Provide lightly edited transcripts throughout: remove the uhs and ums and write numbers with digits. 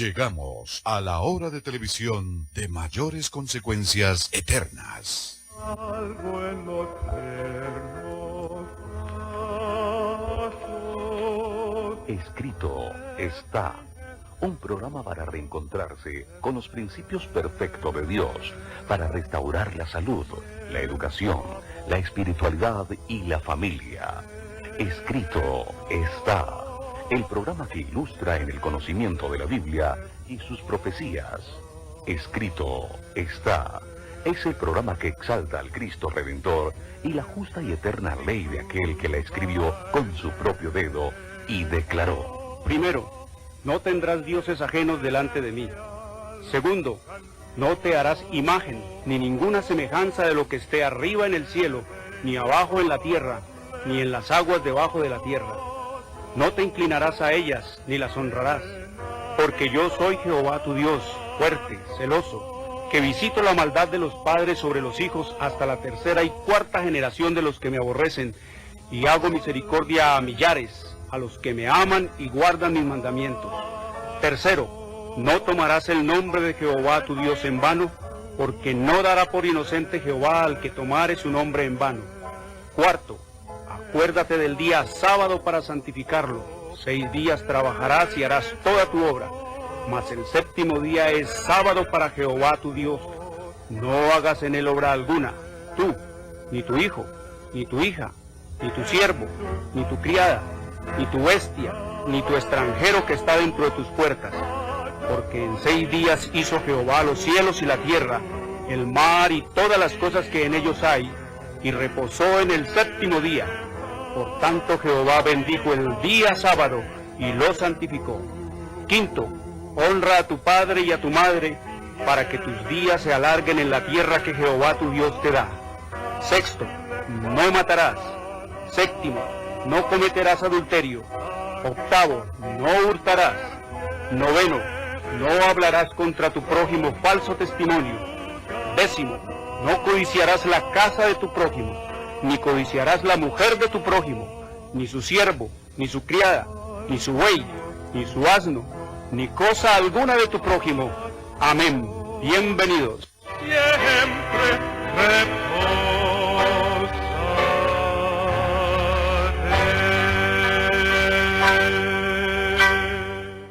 Llegamos a la hora de televisión de mayores consecuencias eternas. Algo en los eternos pasos. Escrito está. Un programa para reencontrarse con los principios perfectos de Dios, para restaurar la salud, la educación, la espiritualidad y la familia. Escrito está. El programa que ilustra en el conocimiento de la Biblia y sus profecías. Escrito está. Es el programa que exalta al Cristo Redentor y la justa y eterna ley de aquel que la escribió con su propio dedo y declaró. Primero, no tendrás dioses ajenos delante de mí. Segundo, no te harás imagen ni ninguna semejanza de lo que esté arriba en el cielo, ni abajo en la tierra, ni en las aguas debajo de la tierra. No te inclinarás a ellas, ni las honrarás, porque yo soy Jehová tu Dios, fuerte, celoso, que visito la maldad de los padres sobre los hijos hasta la tercera y cuarta generación de los que me aborrecen, y hago misericordia a millares, a los que me aman y guardan mis mandamientos. Tercero, no tomarás el nombre de Jehová tu Dios en vano, porque no dará por inocente Jehová al que tomare su nombre en vano. Cuarto, acuérdate del día sábado para santificarlo. 6 días trabajarás y harás toda tu obra, mas el séptimo día es sábado para Jehová tu Dios. No hagas en él obra alguna, tú, ni tu hijo, ni tu hija, ni tu siervo, ni tu criada, ni tu bestia, ni tu extranjero que está dentro de tus puertas. Porque en 6 días hizo Jehová los cielos y la tierra, el mar y todas las cosas que en ellos hay, y reposó en el séptimo día. Por tanto Jehová bendijo el día sábado y lo santificó. Quinto, honra a tu padre y a tu madre, para que tus días se alarguen en la tierra que Jehová tu Dios te da. Sexto, no matarás. Séptimo, no cometerás adulterio. Octavo, no hurtarás. Noveno, no hablarás contra tu prójimo falso testimonio. Décimo, no codiciarás la casa de tu prójimo, ni codiciarás la mujer de tu prójimo, ni su siervo, ni su criada, ni su buey, ni su asno, ni cosa alguna de tu prójimo. Amén. Bienvenidos. Siempre reposaré.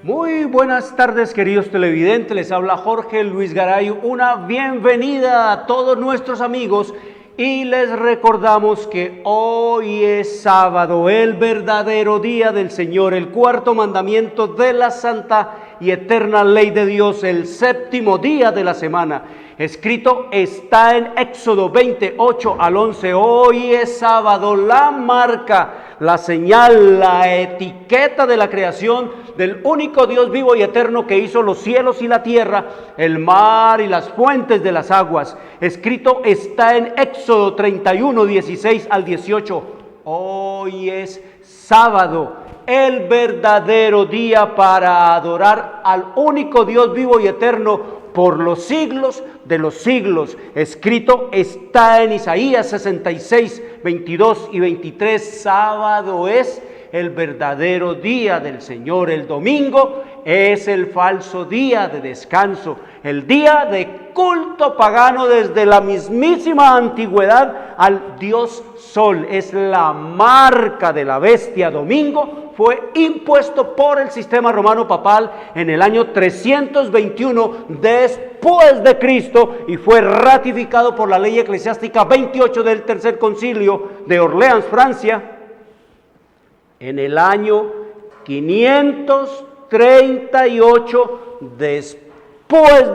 Muy buenas tardes, queridos televidentes, les habla Jorge Luis Garay, una bienvenida a todos nuestros amigos y les recordamos que hoy es sábado, el verdadero día del Señor, el cuarto mandamiento de la santa y eterna ley de Dios, el séptimo día de la semana. Escrito está en Éxodo 28 al 11, hoy es sábado, la marca, la señal, la etiqueta de la creación del único Dios vivo y eterno que hizo los cielos y la tierra, el mar y las fuentes de las aguas. Escrito está en Éxodo 31, 16 al 18, hoy es sábado, el verdadero día para adorar al único Dios vivo y eterno por los siglos de los siglos. Escrito está en Isaías 66, 22 y 23, sábado es el verdadero día del Señor. El domingo es el falso día de descanso, el día de culto pagano desde la mismísima antigüedad al Dios Sol. Es la marca de la bestia. Domingo fue impuesto por el sistema romano papal en el año 321 después de Cristo y fue ratificado por la ley eclesiástica 28 del Tercer Concilio de Orleans, Francia, en el año 538 después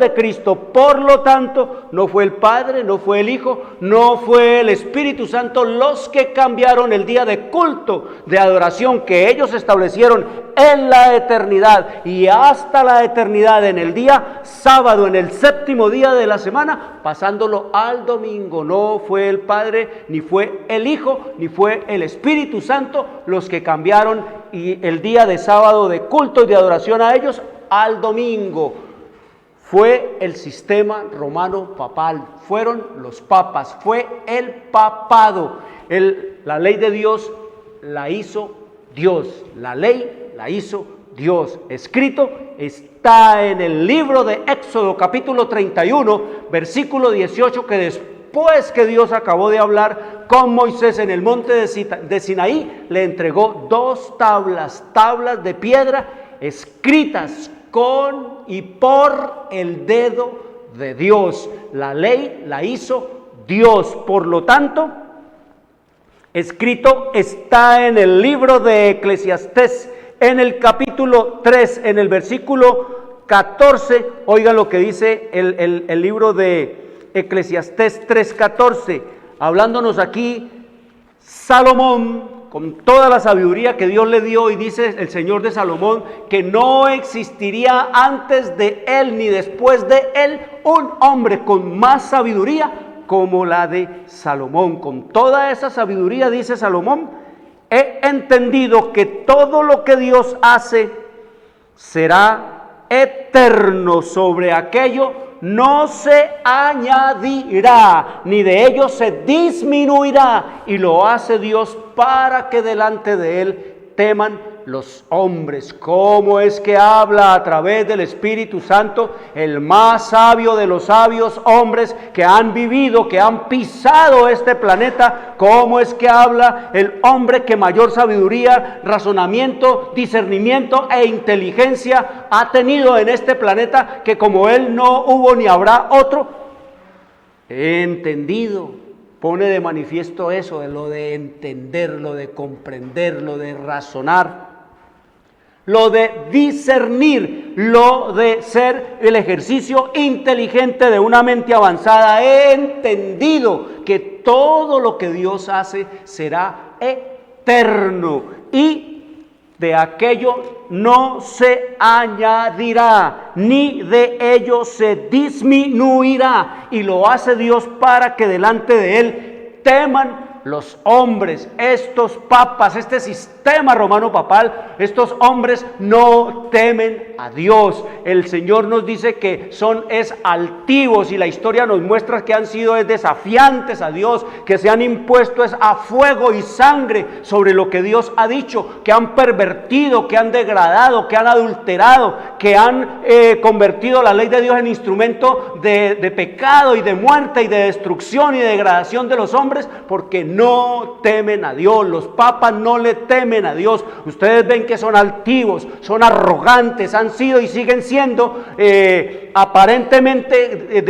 de Cristo. Por lo tanto, no fue el Padre, no fue el Hijo, no fue el Espíritu Santo los que cambiaron el día de culto, de adoración que ellos establecieron en la eternidad y hasta la eternidad en el día sábado, en el séptimo día de la semana, pasándolo al domingo. No fue el Padre, ni fue el Hijo, ni fue el Espíritu Santo los que cambiaron y el día de sábado de culto y de adoración a ellos al domingo. Fue el sistema romano papal, fueron los papas, fue el papado. La ley de Dios la hizo Dios, la ley la hizo Dios. Escrito está en el libro de Éxodo capítulo 31, versículo 18, que después que Dios acabó de hablar con Moisés en el monte de Sinaí, le entregó 2 tablas de piedra escritas con y por el dedo de Dios. La ley la hizo Dios. Por lo tanto, escrito está en el libro de Eclesiastés, en el capítulo 3, en el versículo 14, oiga lo que dice el libro de Eclesiastés 3:14, hablándonos aquí Salomón, con toda la sabiduría que Dios le dio, y dice el Señor de Salomón que no existiría antes de él ni después de él un hombre con más sabiduría como la de Salomón. Con toda esa sabiduría, dice Salomón, he entendido que todo lo que Dios hace será eterno, sobre aquello no se añadirá, ni de ello se disminuirá, y lo hace Dios para que delante de él teman los hombres. ¿Cómo es que habla a través del Espíritu Santo el más sabio de los sabios hombres que han vivido, que han pisado este planeta? ¿Cómo es que habla el hombre que mayor sabiduría, razonamiento, discernimiento e inteligencia ha tenido en este planeta, que como él no hubo ni habrá otro? He entendido. Pone de manifiesto eso, de lo de entender, lo de comprender, lo de razonar, lo de discernir, lo de ser el ejercicio inteligente de una mente avanzada. He entendido que todo lo que Dios hace será eterno, y de aquello no se añadirá, ni de ello se disminuirá, y lo hace Dios para que delante de él teman los hombres. Estos papas, este sistema romano papal, estos hombres no temen a Dios. El Señor nos dice que son altivos, y la historia nos muestra que han sido desafiantes a Dios, que se han impuesto a fuego y sangre sobre lo que Dios ha dicho, que han pervertido, que han degradado, que han adulterado, que han convertido la ley de Dios en instrumento de pecado y de muerte y de destrucción y de degradación de los hombres, porque no temen a Dios. Los papas no le temen a Dios. Ustedes ven que son altivos, son arrogantes, han sido y siguen siendo, aparentemente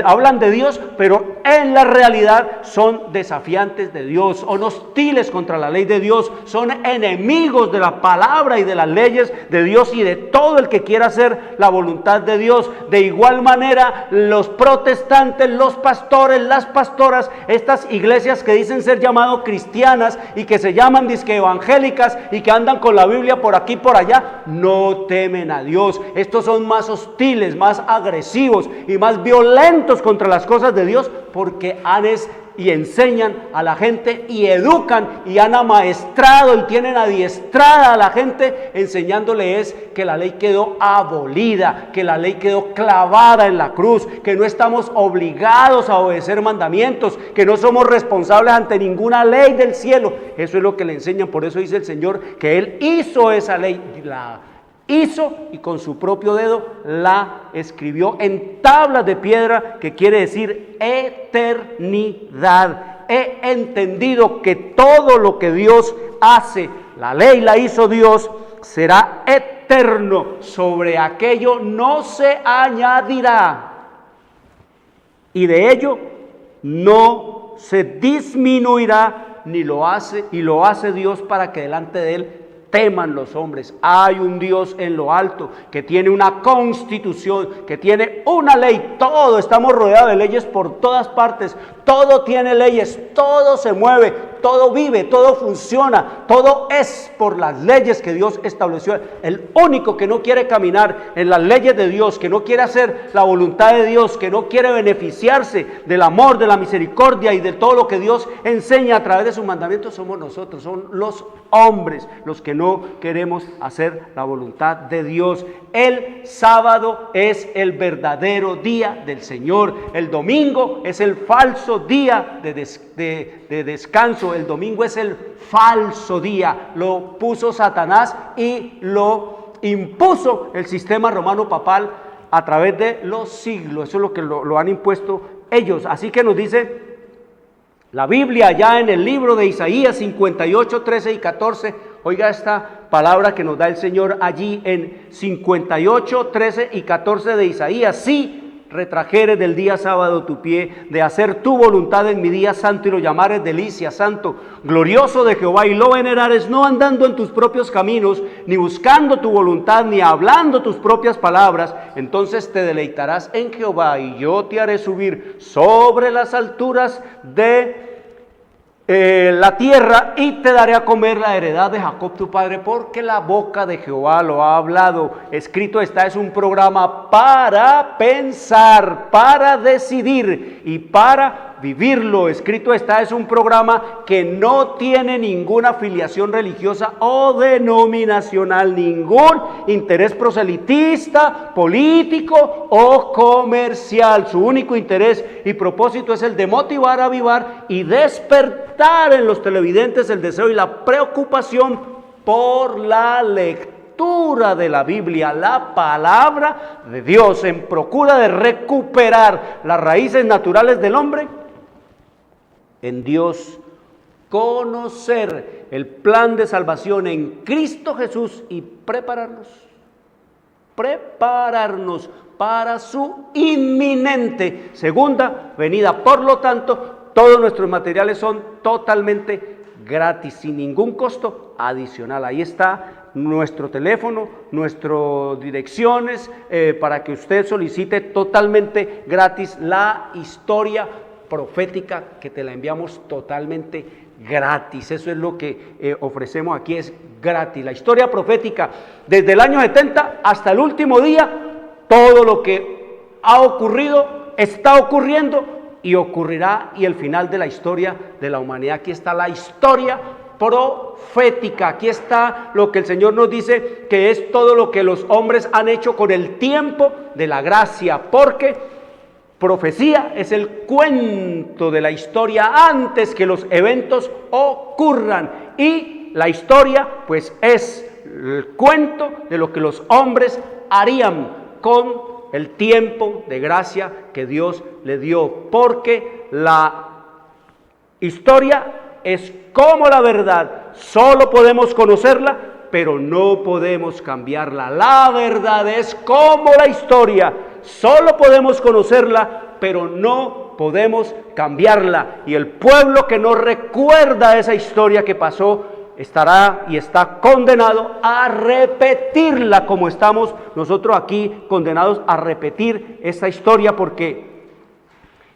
hablan de Dios, pero en la realidad son desafiantes de Dios, son hostiles contra la ley de Dios, son enemigos de la palabra y de las leyes de Dios y de todo el que quiera hacer la voluntad de Dios. De igual manera, los protestantes, los pastores, las pastoras, estas iglesias que dicen ser llamadas cristianas y que se llaman disque evangélicas y que andan con la Biblia por aquí y por allá, no temen a Dios. Estos son más hostiles, más agresivos y más violentos contra las cosas de Dios, porque y enseñan a la gente y educan y han amaestrado y tienen adiestrada a la gente, enseñándoles que la ley quedó abolida, que la ley quedó clavada en la cruz, que no estamos obligados a obedecer mandamientos, que no somos responsables ante ninguna ley del cielo. Eso es lo que le enseñan. Por eso dice el Señor que Él hizo esa ley, la hizo y con su propio dedo la escribió en tablas de piedra, que quiere decir eternidad. He entendido que todo lo que Dios hace, la ley la hizo Dios, será eterno, sobre aquello no se añadirá, y de ello no se disminuirá, ni lo hace, y lo hace Dios para que delante de Él teman los hombres. Hay un Dios en lo alto que tiene una constitución, que tiene una ley. Todo, estamos rodeados de leyes por todas partes. Todo tiene leyes, todo se mueve, todo vive, todo funciona, todo es por las leyes que Dios estableció. El único que no quiere caminar en las leyes de Dios, que no quiere hacer la voluntad de Dios, que no quiere beneficiarse del amor, de la misericordia y de todo lo que Dios enseña a través de sus mandamientos, somos nosotros, son los hombres los que no queremos hacer la voluntad de Dios. El sábado es el verdadero día del Señor. El domingo es el falso día de descanso. El domingo es el falso día. Lo puso Satanás y lo impuso el sistema romano papal a través de los siglos. Eso es lo que lo han impuesto ellos. Así que nos dice la Biblia ya en el libro de Isaías 58, 13 y 14. Oiga esta palabra que nos da el Señor allí en 58, 13 y 14 de Isaías. Sí, retrajeres del día sábado tu pie, de hacer tu voluntad en mi día santo y lo llamares delicia, santo, glorioso de Jehová, y lo venerares, no andando en tus propios caminos, ni buscando tu voluntad, ni hablando tus propias palabras, entonces te deleitarás en Jehová, y yo te haré subir sobre las alturas de la tierra, y te daré a comer la heredad de Jacob tu padre, porque la boca de Jehová lo ha hablado. Escrito está, es un programa para pensar, para decidir y para vivirlo. Escrito está, es un programa que no tiene ninguna afiliación religiosa o denominacional, ningún interés proselitista, político o comercial. Su único interés y propósito es el de motivar, avivar y despertar en los televidentes el deseo y la preocupación por la lectura de la Biblia, la palabra de Dios, en procura de recuperar las raíces naturales del hombre en Dios, conocer el plan de salvación en Cristo Jesús y prepararnos para su inminente segunda venida. Por lo tanto, todos nuestros materiales son totalmente gratis, sin ningún costo adicional. Ahí está nuestro teléfono, nuestras direcciones, para que usted solicite totalmente gratis la historia profética, que te la enviamos totalmente gratis. Eso es lo que ofrecemos aquí, es gratis. La historia profética, desde el año 70 hasta el último día, todo lo que ha ocurrido, está ocurriendo y ocurrirá, y el final de la historia de la humanidad. Aquí está la historia profética, aquí está lo que el Señor nos dice que es todo lo que los hombres han hecho con el tiempo de la gracia, porque profecía es el cuento de la historia antes que los eventos ocurran, y la historia pues es el cuento de lo que los hombres harían con el tiempo de gracia que Dios le dio, porque la historia es como la verdad, solo podemos conocerla, pero no podemos cambiarla. La verdad es como la historia, solo podemos conocerla, pero no podemos cambiarla. Y el pueblo que no recuerda esa historia que pasó, estará y está condenado a repetirla, como estamos nosotros aquí condenados a repetir esta historia, porque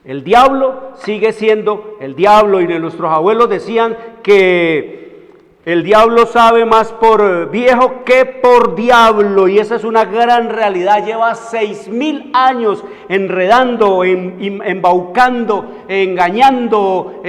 el diablo sigue siendo el diablo, y nuestros abuelos decían que el diablo sabe más por viejo que por diablo, y esa es una gran realidad. Lleva 6.000 años enredando, embaucando, engañando,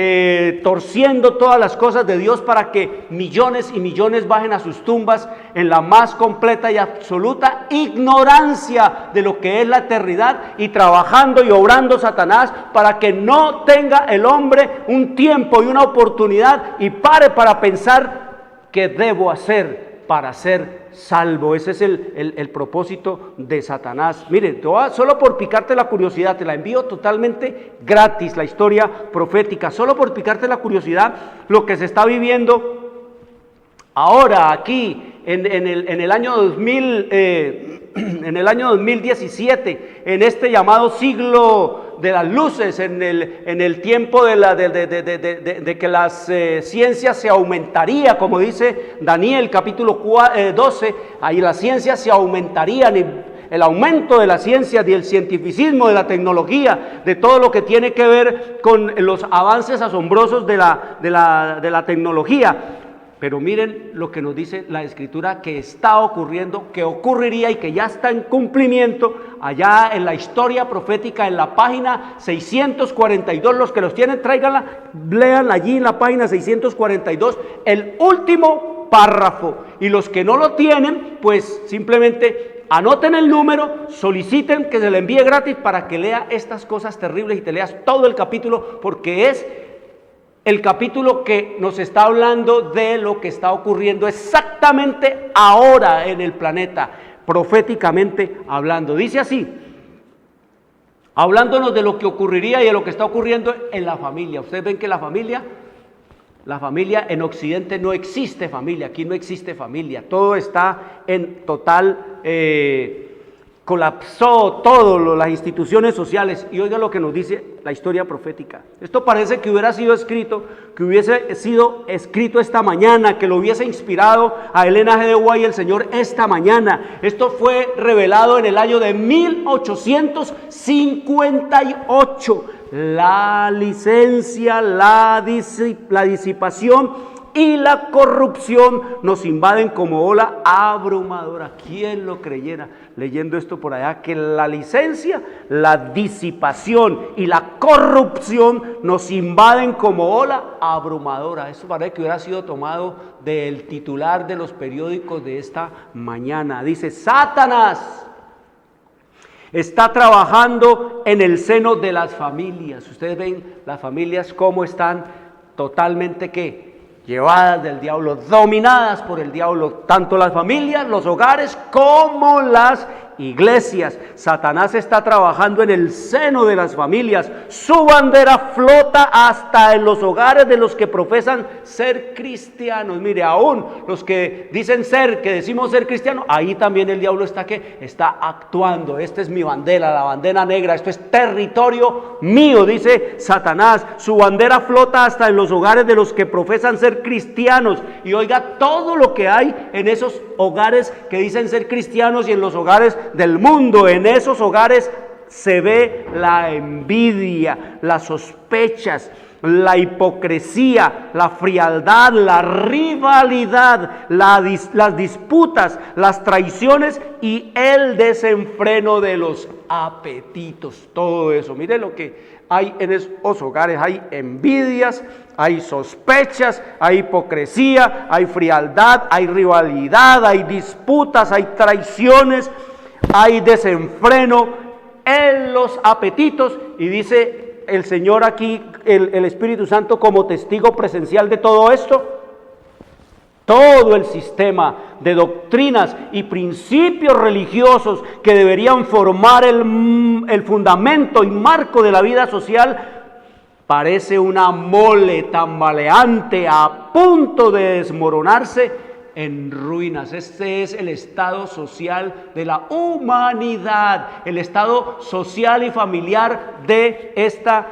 torciendo todas las cosas de Dios para que millones y millones bajen a sus tumbas en la más completa y absoluta ignorancia de lo que es la eternidad, y trabajando y obrando Satanás para que no tenga el hombre un tiempo y una oportunidad y pare para pensar qué debo hacer para ser salvo. Ese es el propósito de Satanás. Mire, solo por picarte la curiosidad, te la envío totalmente gratis, la historia profética, solo por picarte la curiosidad, lo que se está viviendo ahora aquí en el año 2000, en el año 2017, en este llamado siglo de las luces, en el tiempo de que las ciencias se aumentaría, como dice Daniel capítulo 12, ahí las ciencias se aumentarían, el aumento de las ciencias, del cientificismo, de la tecnología, de todo lo que tiene que ver con los avances asombrosos de la tecnología. Pero miren lo que nos dice la Escritura que está ocurriendo, que ocurriría y que ya está en cumplimiento allá en la historia profética, en la página 642. Los que los tienen, tráiganla, lean allí en la página 642 el último párrafo. Y los que no lo tienen, pues simplemente anoten el número, soliciten que se le envíe gratis para que lea estas cosas terribles y te leas todo el capítulo, porque es el capítulo que nos está hablando de lo que está ocurriendo exactamente ahora en el planeta, proféticamente hablando. Dice así, hablándonos de lo que ocurriría y de lo que está ocurriendo en la familia. Ustedes ven que la familia en Occidente no existe familia, aquí no existe familia, todo está en total, colapsó todo, las instituciones sociales. Y oiga lo que nos dice la historia profética. Esto parece que hubiese sido escrito esta mañana, que lo hubiese inspirado a Elena G. de White el Señor esta mañana. Esto fue revelado en el año de 1858. La licencia, la disipación y la corrupción nos invaden como ola abrumadora. ¿Quién lo creyera leyendo esto por allá? Que la licencia, la disipación y la corrupción nos invaden como ola abrumadora. Eso parece que hubiera sido tomado del titular de los periódicos de esta mañana. Dice, Satanás está trabajando en el seno de las familias. Ustedes ven las familias cómo están totalmente llevadas del diablo, dominadas por el diablo, tanto las familias, los hogares, como las iglesias. Satanás está trabajando en el seno de las familias. Su bandera flota hasta en los hogares de los que profesan ser cristianos. Mire, aún los que decimos ser cristianos, ahí también el diablo está actuando. Esta es mi bandera, la bandera negra, esto es territorio mío, dice Satanás. Su bandera flota hasta en los hogares de los que profesan ser cristianos. Y oiga todo lo que hay en esos hogares que dicen ser cristianos y en los hogares del mundo. En esos hogares se ve la envidia, las sospechas, la hipocresía, la frialdad, la rivalidad, las disputas, las traiciones y el desenfreno de los apetitos. Todo eso, mire lo que hay en esos hogares. Hay envidias, hay sospechas, hay hipocresía, hay frialdad, hay rivalidad, hay disputas, hay traiciones, hay desenfreno en los apetitos. Y dice el Señor aquí, el Espíritu Santo como testigo presencial de todo esto, todo el sistema de doctrinas y principios religiosos que deberían formar el fundamento y marco de la vida social, parece una mole tambaleante a punto de desmoronarse en ruinas. Este es el estado social de la humanidad, el estado social y familiar de estas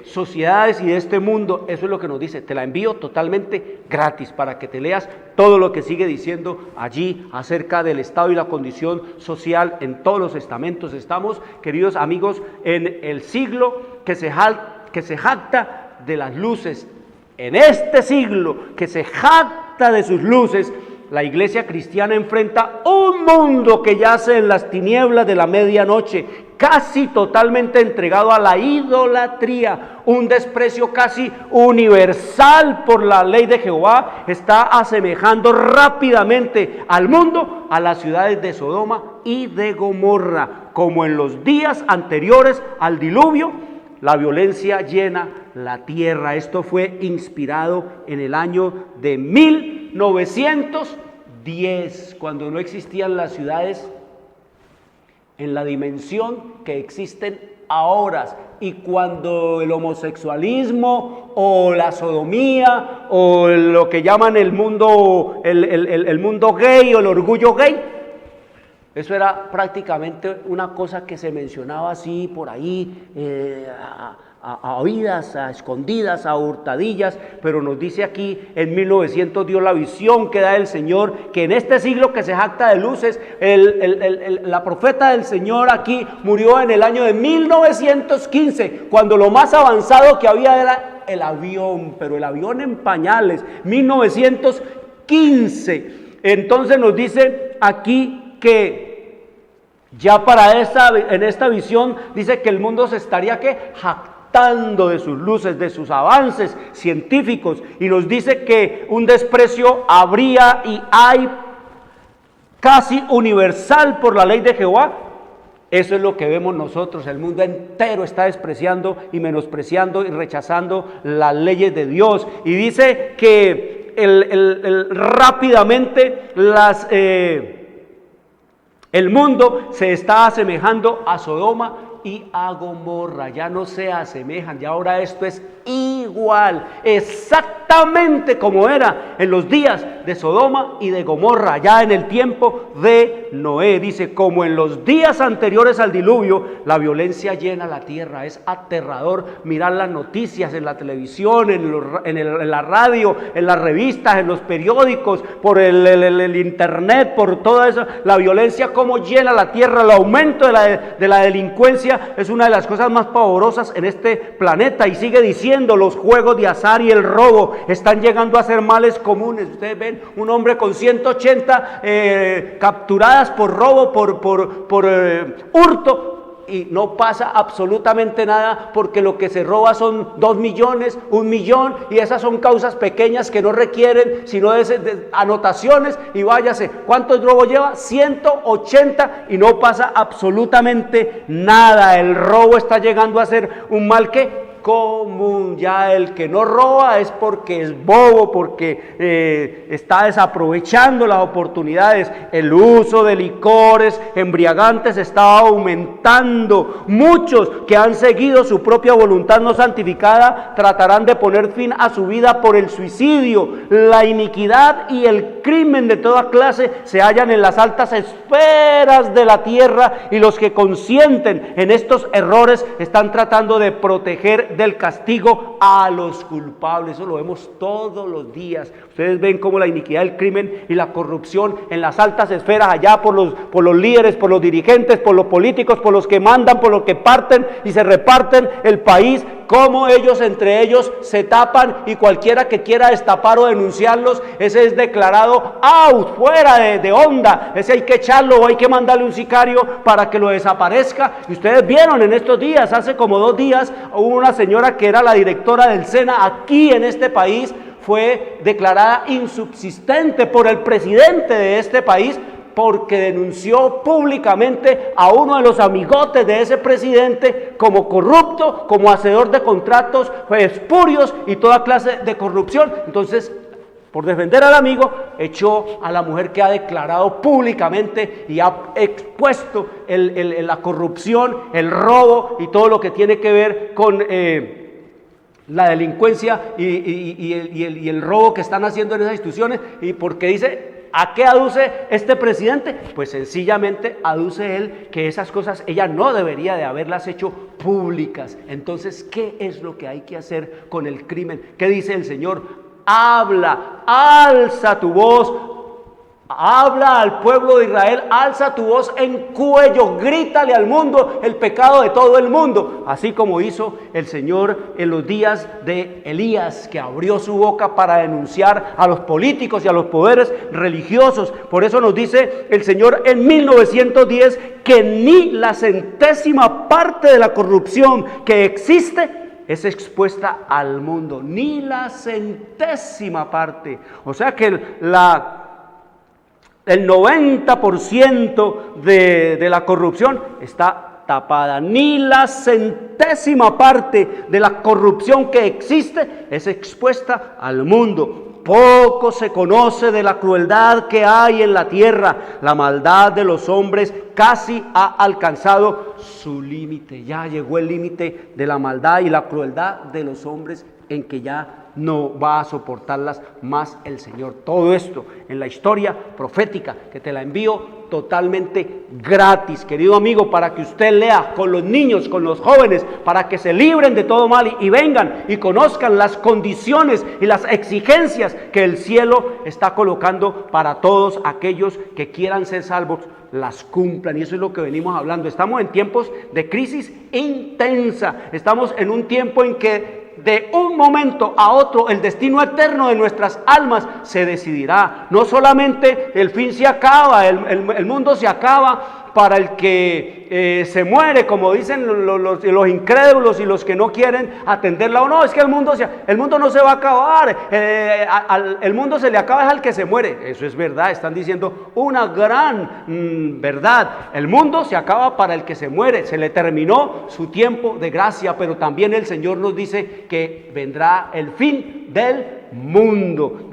sociedades y de este mundo. Eso es lo que nos dice. Te la envío totalmente gratis para que te leas todo lo que sigue diciendo allí acerca del estado y la condición social en todos los estamentos. Estamos, queridos amigos, en el siglo que se jacta de las luces. En este siglo que se jacta de sus luces, la iglesia cristiana enfrenta un mundo que yace en las tinieblas de la medianoche, casi totalmente entregado a la idolatría. Un desprecio casi universal por la ley de Jehová está asemejando rápidamente al mundo a las ciudades de Sodoma y de Gomorra. Como en los días anteriores al diluvio, la violencia llena la tierra. Esto fue inspirado en el año de 1910, cuando no existían las ciudades en la dimensión que existen ahora, y cuando el homosexualismo o la sodomía o lo que llaman el mundo gay o el orgullo gay, eso era prácticamente una cosa que se mencionaba así por ahí, a oídas, a escondidas, a hurtadillas. Pero nos dice aquí, en 1900 dio la visión que da el Señor, que en este siglo que se jacta de luces, la profeta del Señor aquí murió en el año de 1915, cuando lo más avanzado que había era el avión, pero el avión en pañales, 1915. Entonces nos dice aquí que ya en esta visión dice que el mundo se estaría jactando de sus luces, de sus avances científicos, y nos dice que un desprecio habría y hay casi universal por la ley de Jehová, Eso es lo que vemos nosotros. El mundo entero está despreciando y menospreciando y rechazando las leyes de Dios. Y dice que rápidamente el mundo se está asemejando a Sodoma y a Gomorra. Ya no se asemejan, ya ahora esto es igual, exactamente como era en los días de Sodoma y de Gomorra, ya en el tiempo de Noé. Dice, como en los días anteriores al diluvio, la violencia llena la tierra. Es aterrador mirar las noticias en la televisión, en la radio, en las revistas, en los periódicos, por el internet, por toda eso, la violencia como llena la tierra. El aumento de la delincuencia es una de las cosas más pavorosas en este planeta. Y sigue diciendo, los juegos de azar y el robo están llegando a ser males comunes. Ustedes ven un hombre con 180 capturadas por robo, por hurto, y no pasa absolutamente nada, porque lo que se roba son 2 millones, 1 millón, y esas son causas pequeñas que no requieren sino de anotaciones, y váyase. ¿Cuántos robos lleva? 180, y no pasa absolutamente nada. El robo está llegando a ser un mal que común. Ya el que no roba es porque es bobo, porque está desaprovechando las oportunidades. El uso de licores embriagantes está aumentando. Muchos que han seguido su propia voluntad no santificada tratarán de poner fin a su vida por el suicidio. La iniquidad y el crimen de toda clase se hallan en las altas esferas de la tierra, y los que consienten en estos errores están tratando de proteger del castigo a los culpables. Eso lo vemos todos los días. Ustedes ven cómo la iniquidad, el crimen y la corrupción en las altas esferas, allá por los líderes, por los dirigentes, por los políticos, por los que mandan, por los que parten y se reparten el país, cómo ellos entre ellos se tapan, y cualquiera que quiera destapar o denunciarlos, ese es declarado out, fuera de onda. Ese hay que echarlo, o hay que mandarle un sicario para que lo desaparezca. Y ustedes vieron en estos días, hace como 2 días, hubo una señora que era la directora del SENA aquí en este país, fue declarada insubsistente por el presidente de este país, porque denunció públicamente a uno de los amigotes de ese presidente como corrupto, como hacedor de contratos espurios y toda clase de corrupción. Entonces, por defender al amigo, echó a la mujer que ha declarado públicamente y ha expuesto la corrupción, el robo y todo lo que tiene que ver con la delincuencia y el robo que están haciendo en esas instituciones. Y porque dice, ¿a qué aduce este presidente? Pues sencillamente aduce él que esas cosas ella no debería de haberlas hecho públicas. Entonces, ¿qué es lo que hay que hacer con el crimen? ¿Qué dice el Señor? Habla, alza tu voz, habla al pueblo de Israel, alza tu voz en cuello, grítale al mundo el pecado de todo el mundo, así como hizo el Señor en los días de Elías, que abrió su boca para denunciar a los políticos y a los poderes religiosos. Por eso nos dice el Señor en 1910 que ni la 100ª parte de la corrupción que existe es expuesta al mundo, ni la 100ª parte. O sea que el 90% de la corrupción está tapada. Ni la 100ª parte de la corrupción que existe es expuesta al mundo. Poco se conoce de la crueldad que hay en la tierra. La maldad de los hombres casi ha alcanzado su límite. Ya llegó el límite de la maldad y la crueldad de los hombres, en que ya no va a soportarlas más el Señor. Todo esto en la historia profética, que te la envío totalmente gratis, querido amigo, para que usted lea con los niños, con los jóvenes, para que se libren de todo mal y vengan y conozcan las condiciones y las exigencias que el cielo está colocando para todos aquellos que quieran ser salvos, las cumplan. Y eso es lo que venimos hablando. Estamos en tiempos de crisis intensa. Estamos en un tiempo en que de un momento a otro el destino eterno de nuestras almas se decidirá. No solamente el fin se acaba, el mundo se acaba para el que se muere, como dicen los incrédulos y los que no quieren atenderla. O no, es que el mundo no se va a acabar, el mundo se le acaba es al que se muere. Eso es verdad, están diciendo una gran verdad. El mundo se acaba para el que se muere, se le terminó su tiempo de gracia, pero también el Señor nos dice que vendrá el fin del mundo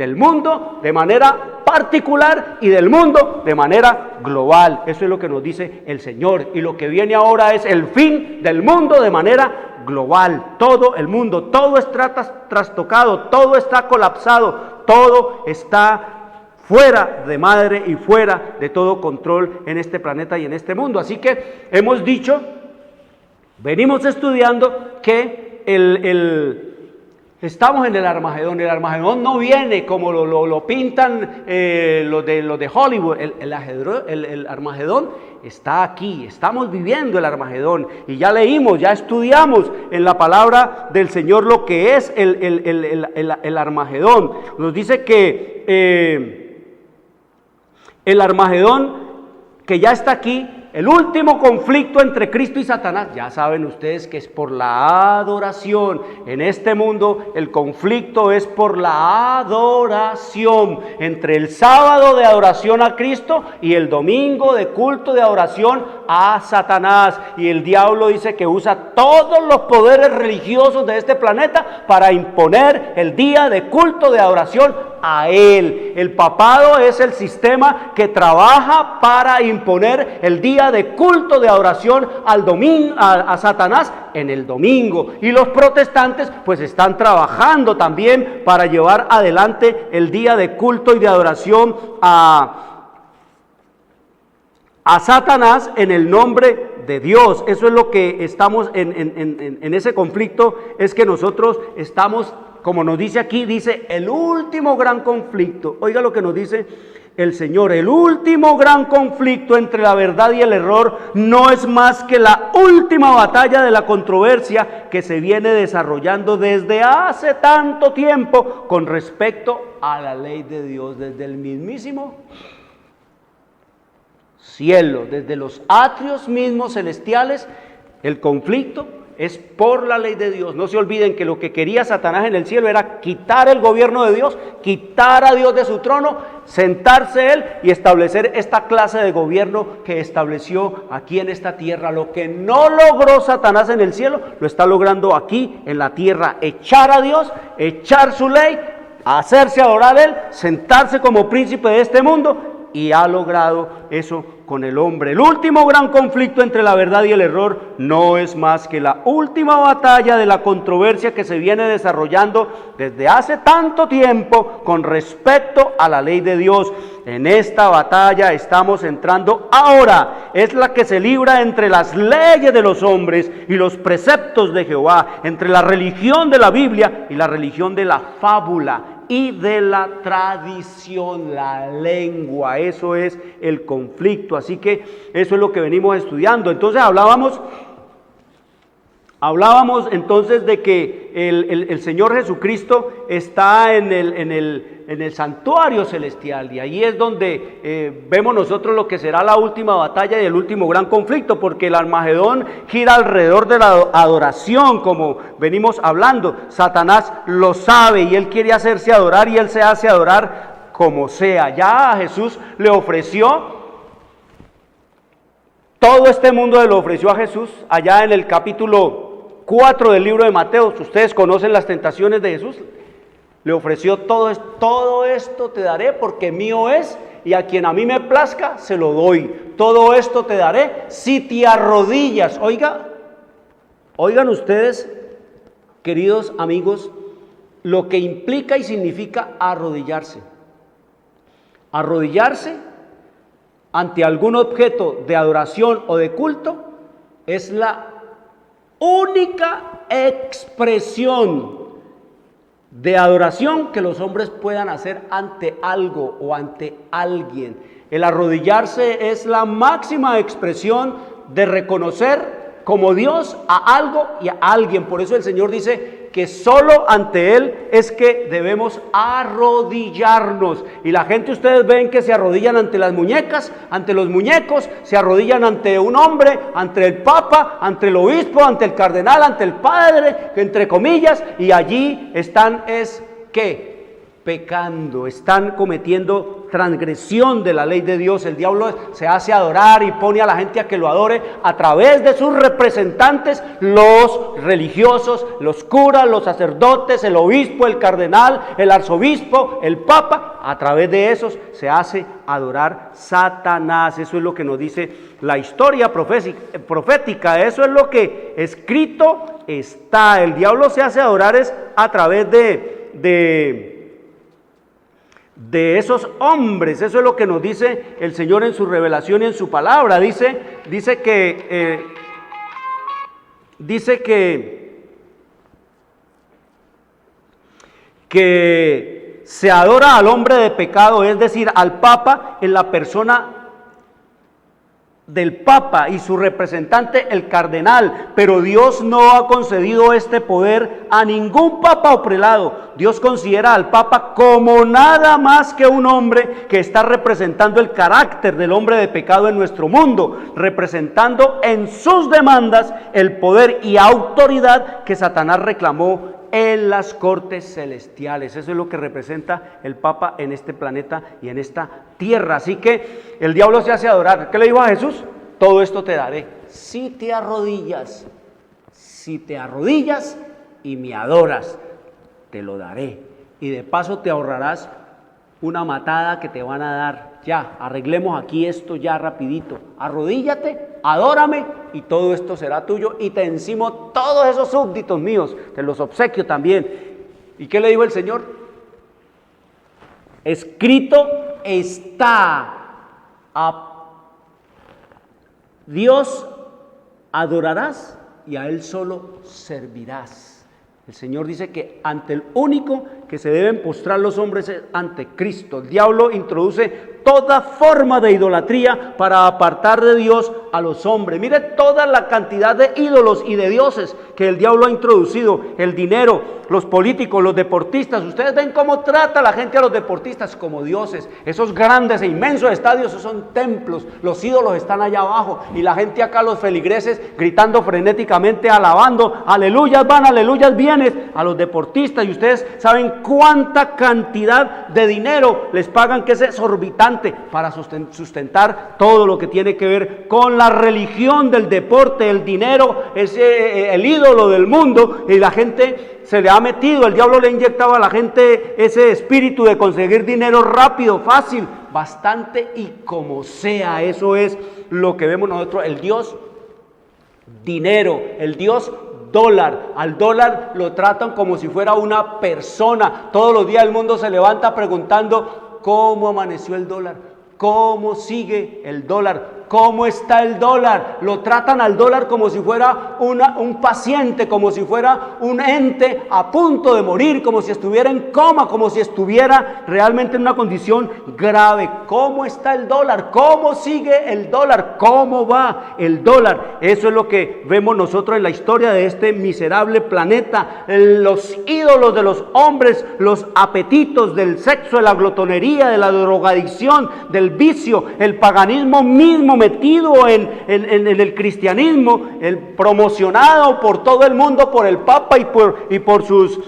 de manera particular y del mundo de manera global. Eso es lo que nos dice el Señor, y lo que viene ahora es el fin del mundo de manera global. Todo el mundo, todo está trastocado, todo está colapsado, todo está fuera de madre y fuera de todo control en este planeta y en este mundo. Así que hemos dicho, venimos estudiando que estamos en el Armagedón. El Armagedón no viene como lo pintan los de Hollywood. El Armagedón está aquí. Estamos viviendo el Armagedón. Y ya leímos, ya estudiamos en la palabra del Señor lo que es el Armagedón. Nos dice que el Armagedón, que ya está aquí, el último conflicto entre Cristo y Satanás. Ya saben ustedes que es por la adoración. En este mundo el conflicto es por la adoración, entre el sábado de adoración a Cristo y el domingo de culto de adoración a Satanás. Y el diablo dice que usa todos los poderes religiosos de este planeta para imponer el día de culto de adoración a él. El papado es el sistema que trabaja para imponer el día de culto de adoración a Satanás en el domingo. Y los protestantes pues están trabajando también para llevar adelante el día de culto y de adoración a Satanás en el nombre de Dios. Eso es lo que estamos en ese conflicto, es que nosotros estamos, como nos dice aquí, dice el último gran conflicto. Oiga lo que nos dice el Señor: el último gran conflicto entre la verdad y el error no es más que la última batalla de la controversia que se viene desarrollando desde hace tanto tiempo con respecto a la ley de Dios, desde el mismísimo cielo, desde los atrios mismos celestiales. El conflicto es por la ley de Dios. No se olviden que lo que quería Satanás en el cielo era quitar el gobierno de Dios, quitar a Dios de su trono, sentarse él y establecer esta clase de gobierno que estableció aquí en esta tierra. Lo que no logró Satanás en el cielo, lo está logrando aquí en la tierra: echar a Dios, echar su ley, hacerse adorar a él, sentarse como príncipe de este mundo, y ha logrado eso con el hombre. El último gran conflicto entre la verdad y el error no es más que la última batalla de la controversia que se viene desarrollando desde hace tanto tiempo con respecto a la ley de Dios. En esta batalla estamos entrando ahora. Es la que se libra entre las leyes de los hombres y los preceptos de Jehová, entre la religión de la Biblia y la religión de la fábula y de la tradición, la lengua. Eso es el conflicto. Así que eso es lo que venimos estudiando. Entonces hablábamos entonces de que el Señor Jesucristo está en el santuario celestial, y ahí es donde vemos nosotros lo que será la última batalla y el último gran conflicto, porque el Armagedón gira alrededor de la adoración, como venimos hablando. Satanás lo sabe y él quiere hacerse adorar, y él se hace adorar como sea. Ya a Jesús le ofreció, todo este mundo le ofreció a Jesús allá en el capítulo 4 del libro de Mateo. Ustedes conocen las tentaciones de Jesús. Le ofreció todo esto te daré, porque mío es, y a quien a mí me plazca se lo doy. Todo esto te daré si te arrodillas. Oigan ustedes, queridos amigos, lo que implica y significa arrodillarse. Arrodillarse ante algún objeto de adoración o de culto es la única expresión de adoración que los hombres puedan hacer ante algo o ante alguien. El arrodillarse es la máxima expresión de reconocer como Dios a algo y a alguien. Por eso el Señor dice que solo ante Él es que debemos arrodillarnos. Y la gente, ustedes ven que se arrodillan ante las muñecas, ante los muñecos, se arrodillan ante un hombre, ante el Papa, ante el obispo, ante el cardenal, ante el padre, entre comillas, y allí están, ¿qué? Pecando, están cometiendo transgresión de la ley de Dios. El diablo se hace adorar y pone a la gente a que lo adore a través de sus representantes, los religiosos, los curas, los sacerdotes, el obispo, el cardenal, el arzobispo, el papa. A través de esos se hace adorar Satanás. Eso es lo que nos dice la historia profética. Eso es lo que escrito está. El diablo se hace adorar es a través de esos hombres. Eso es lo que nos dice el Señor en su revelación y en su palabra. Dice que se adora al hombre de pecado, es decir, al Papa, en la persona del Papa y su representante, el cardenal. Pero Dios no ha concedido este poder a ningún Papa o prelado. Dios considera al Papa como nada más que un hombre que está representando el carácter del hombre de pecado en nuestro mundo, representando en sus demandas el poder y autoridad que Satanás reclamó en las cortes celestiales. Eso es lo que representa el Papa en este planeta y en esta tierra. Así que el diablo se hace adorar. ¿Qué le dijo a Jesús? Todo esto te daré si te arrodillas y me adoras, te lo daré. Y de paso te ahorrarás una matada que te van a dar. Ya, arreglemos aquí esto ya rapidito. Arrodíllate, adórame y todo esto será tuyo, y te encimo todos esos súbditos míos, te los obsequio también. ¿Y qué le dijo el Señor? Escrito está: a Dios adorarás y a Él solo servirás. El Señor dice que ante el único que se deben postrar los hombres es ante Cristo. El diablo introduce toda forma de idolatría para apartar de Dios a los hombres. Mire toda la cantidad de ídolos y de dioses que el diablo ha introducido. El dinero, los políticos, los deportistas. Ustedes ven cómo trata la gente a los deportistas como dioses. Esos grandes e inmensos estadios, esos son templos. Los ídolos están allá abajo y la gente acá, los feligreses, gritando frenéticamente, alabando, aleluyas van, aleluyas vienes, a los deportistas. Y ustedes saben cuánta cantidad de dinero les pagan, que es exorbitante, para sustentar todo lo que tiene que ver con la religión del deporte. El dinero es el ídolo del mundo, y la gente se le ha metido, el diablo le ha inyectado a la gente ese espíritu de conseguir dinero rápido, fácil, bastante y como sea. Eso es lo que vemos nosotros, el Dios dinero, el Dios dólar. Al dólar lo tratan como si fuera una persona. Todos los días el mundo se levanta preguntando: ¿cómo amaneció el dólar? ¿Cómo sigue el dólar? ¿Cómo está el dólar? Lo tratan al dólar como si fuera un paciente, como si fuera un ente a punto de morir, como si estuviera en coma, como si estuviera realmente en una condición grave. ¿Cómo está el dólar? ¿Cómo sigue el dólar? ¿Cómo va el dólar? Eso es lo que vemos nosotros en la historia de este miserable planeta. Los ídolos de los hombres, los apetitos del sexo, de la glotonería, de la drogadicción, del vicio, el paganismo mismo metido en el cristianismo, el promocionado por todo el mundo, por el Papa y por sus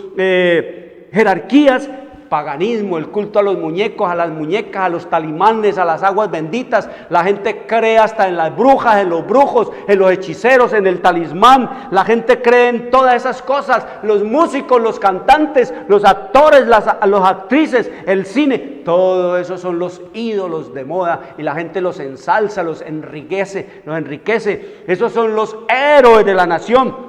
jerarquías. Paganismo, el culto a los muñecos, a las muñecas, a los talismanes, a las aguas benditas. La gente cree hasta en las brujas, en los brujos, en los hechiceros, en el talismán. La gente cree en todas esas cosas. Los músicos, los cantantes, los actores, las actrices, el cine, todo eso son los ídolos de moda, y la gente los ensalza, los enriquece. Esos son los héroes de la nación.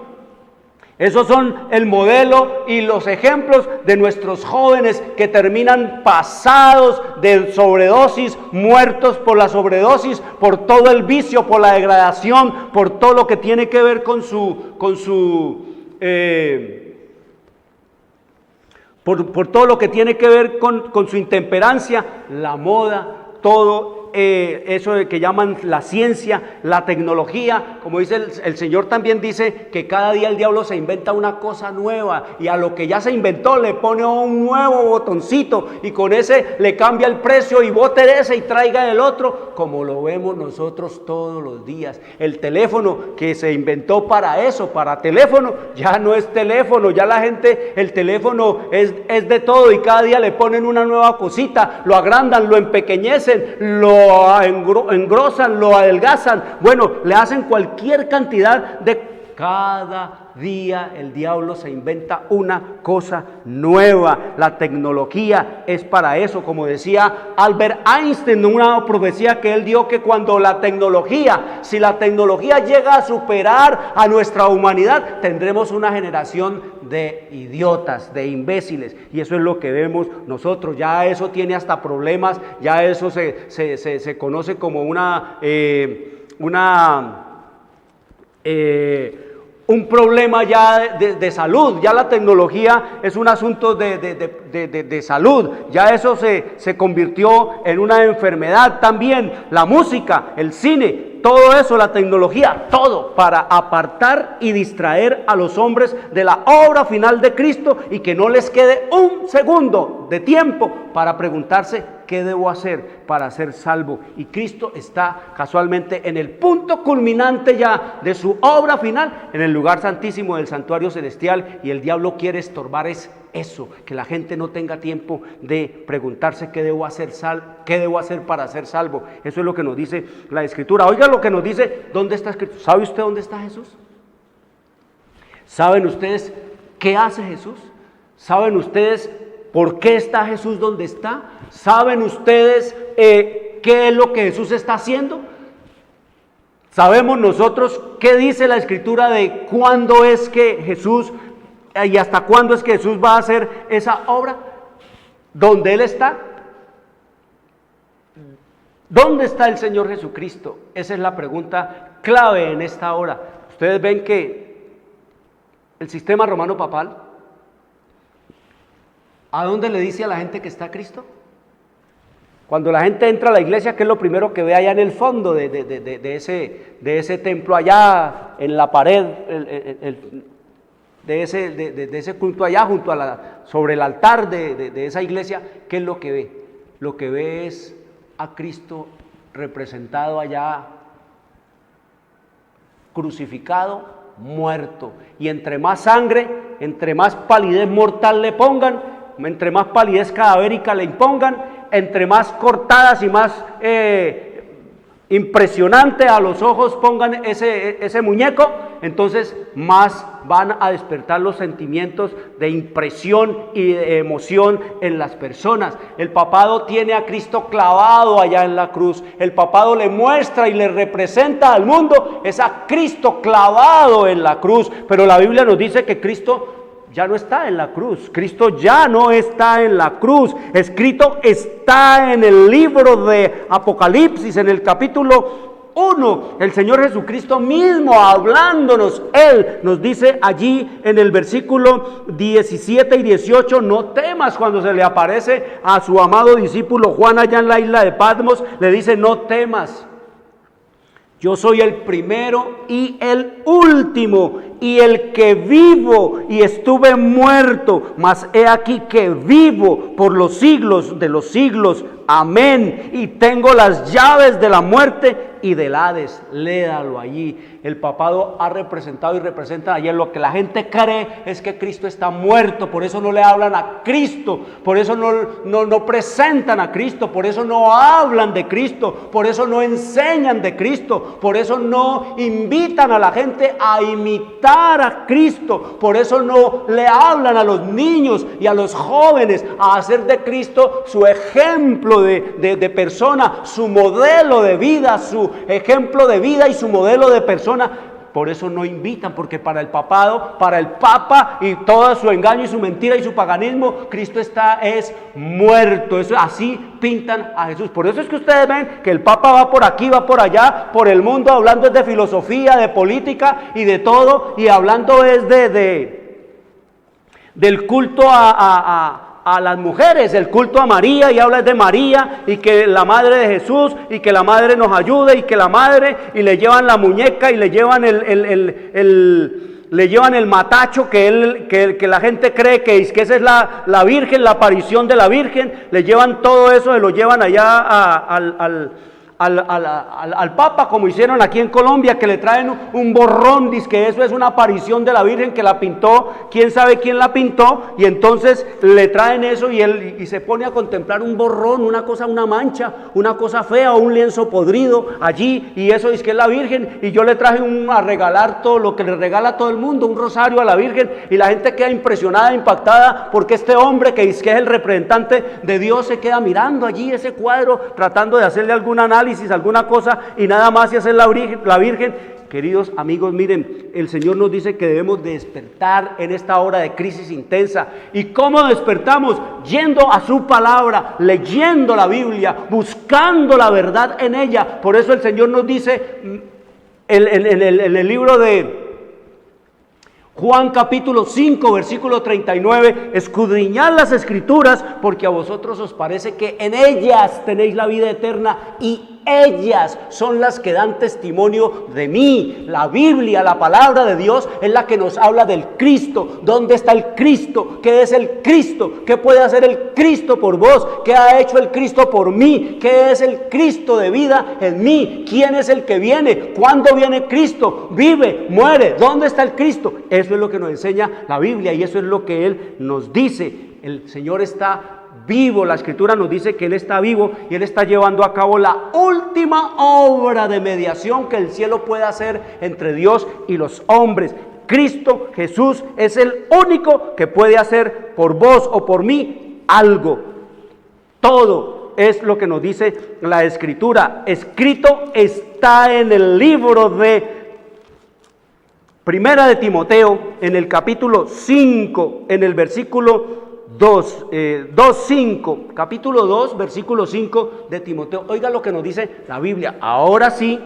Esos son el modelo y los ejemplos de nuestros jóvenes que terminan pasados de sobredosis, muertos por la sobredosis, por todo el vicio, por la degradación, por todo lo que tiene que ver con por todo lo que tiene que ver con su intemperancia, la moda, todo eso que llaman la ciencia, la tecnología. Como dice el Señor, también dice que cada día el diablo se inventa una cosa nueva, y a lo que ya se inventó le pone un nuevo botoncito, y con ese le cambia el precio, y bote ese y traiga el otro, como lo vemos nosotros todos los días. El teléfono que se inventó para eso, para teléfono, ya no es teléfono, ya la gente, el teléfono es de todo, y cada día le ponen una nueva cosita, lo agrandan, lo empequeñecen, lo engrosan, lo adelgazan, bueno, le hacen cualquier cantidad de... Cada día el diablo se inventa una cosa nueva. La tecnología es para eso. Como decía Albert Einstein en una profecía que él dio, que cuando si la tecnología llega a superar a nuestra humanidad, tendremos una generación de idiotas, de imbéciles. Y eso es lo que vemos nosotros. Ya eso tiene hasta problemas, ya eso se conoce como un problema ya de salud. Ya la tecnología es un asunto de salud, ya eso se convirtió en una enfermedad. También la música, el cine, todo eso, la tecnología, todo para apartar y distraer a los hombres de la obra final de Cristo, y que no les quede un segundo de tiempo para preguntarse: ¿qué debo hacer para ser salvo? Y Cristo está casualmente en el punto culminante ya de su obra final, en el lugar santísimo del santuario celestial, y el diablo quiere estorbar eso, que la gente no tenga tiempo de preguntarse qué debo hacer para ser salvo. Eso es lo que nos dice la Escritura. Oiga lo que nos dice, ¿dónde está escrito? ¿Sabe usted dónde está Jesús? ¿Saben ustedes qué hace Jesús? ¿Saben ustedes por qué está Jesús donde está? ¿Saben ustedes qué es lo que Jesús está haciendo? ¿Sabemos nosotros qué dice la Escritura de cuándo es que Jesús y hasta cuándo es que Jesús va a hacer esa obra? ¿Dónde Él está? ¿Dónde está el Señor Jesucristo? Esa es la pregunta clave en esta hora. Ustedes ven que el sistema romano papal, ¿a dónde le dice a la gente que está Cristo? Cuando la gente entra a la iglesia, ¿qué es lo primero que ve allá en el fondo de ese templo, allá en la pared, de ese culto allá, sobre el altar de esa iglesia? ¿Qué es lo que ve? Lo que ve es a Cristo representado allá, crucificado, muerto. Y entre más sangre, entre más palidez mortal le pongan, entre más palidez cadavérica le impongan, entre más cortadas y más impresionante a los ojos pongan ese muñeco, entonces más van a despertar los sentimientos de impresión y de emoción en las personas. El papado tiene a Cristo clavado allá en la cruz. El papado le muestra y le representa al mundo es a Cristo clavado en la cruz. Pero la Biblia nos dice que Cristo ya no está en la cruz. Cristo ya no está en la cruz. Escrito está en el libro de Apocalipsis, en el capítulo 1. El Señor Jesucristo mismo hablándonos, Él nos dice allí en el versículo 17 y 18: no temas. Cuando se le aparece a su amado discípulo Juan allá en la isla de Patmos, le dice: no temas. Yo soy el primero y el último, y el que vivo, y estuve muerto, mas he aquí que vivo por los siglos de los siglos. Amén. Y tengo las llaves de la muerte y del Hades. Léalo allí. El papado ha representado y representa ayer. Lo que la gente cree es que Cristo está muerto, por eso no le hablan a Cristo, por eso no presentan a Cristo, por eso no hablan de Cristo, por eso no enseñan de Cristo, por eso no invitan a la gente a imitar a Cristo, por eso no le hablan a los niños y a los jóvenes a hacer de Cristo su ejemplo de persona, su modelo de vida, su ejemplo de vida y su modelo de persona. Por eso no invitan, porque para el papado, para el papa y todo su engaño y su mentira y su paganismo, Cristo es muerto. Eso, así pintan a Jesús. Por eso es que ustedes ven que el papa va por aquí, va por allá, por el mundo, hablando de filosofía, de política y de todo, y hablando es del culto a a las mujeres el culto a María y habla de María y que la madre de Jesús y que la madre nos ayude y que la madre, y le llevan la muñeca y le llevan le llevan el matacho que la gente cree que esa es la Virgen, la aparición de la Virgen. Le llevan todo eso, se lo llevan allá al Papa, como hicieron aquí en Colombia, que le traen un borrón, dice que eso es una aparición de la Virgen que la pintó, quién sabe quién la pintó, y entonces le traen eso y él se pone a contemplar un borrón, una cosa, una mancha, una cosa fea o un lienzo podrido allí, y eso dice que es la Virgen. Y yo le traje a regalar todo lo que le regala a todo el mundo, un rosario a la Virgen, y la gente queda impresionada, impactada, porque este hombre que dice que es el representante de Dios se queda mirando allí ese cuadro, tratando de hacerle algún análisis, alguna cosa, y nada más y hacer la Virgen. Queridos amigos, miren, el Señor nos dice que debemos despertar en esta hora de crisis intensa. ¿Y cómo despertamos? Yendo a su palabra, leyendo la Biblia, buscando la verdad en ella. Por eso el Señor nos dice en el libro de Juan capítulo 5, versículo 39, escudriñad las Escrituras, porque a vosotros os parece que en ellas tenéis la vida eterna, y ellas son las que dan testimonio de mí. La Biblia, la palabra de Dios, es la que nos habla del Cristo. ¿Dónde está el Cristo? ¿Qué es el Cristo? ¿Qué puede hacer el Cristo por vos? ¿Qué ha hecho el Cristo por mí? ¿Qué es el Cristo de vida en mí? ¿Quién es el que viene? ¿Cuándo viene Cristo? ¿Vive? ¿Muere? ¿Dónde está el Cristo? Eso es lo que nos enseña la Biblia y eso es lo que Él nos dice. El Señor está vivo, la Escritura nos dice que Él está vivo y Él está llevando a cabo la última obra de mediación que el cielo puede hacer entre Dios y los hombres. Cristo Jesús es el único que puede hacer por vos o por mí algo. Todo es lo que nos dice la Escritura. Escrito está en el libro de Primera de Timoteo, en el capítulo 5, en el versículo 2:5, capítulo 2, versículo 5 de Timoteo. Oiga lo que nos dice la Biblia. Ahora sí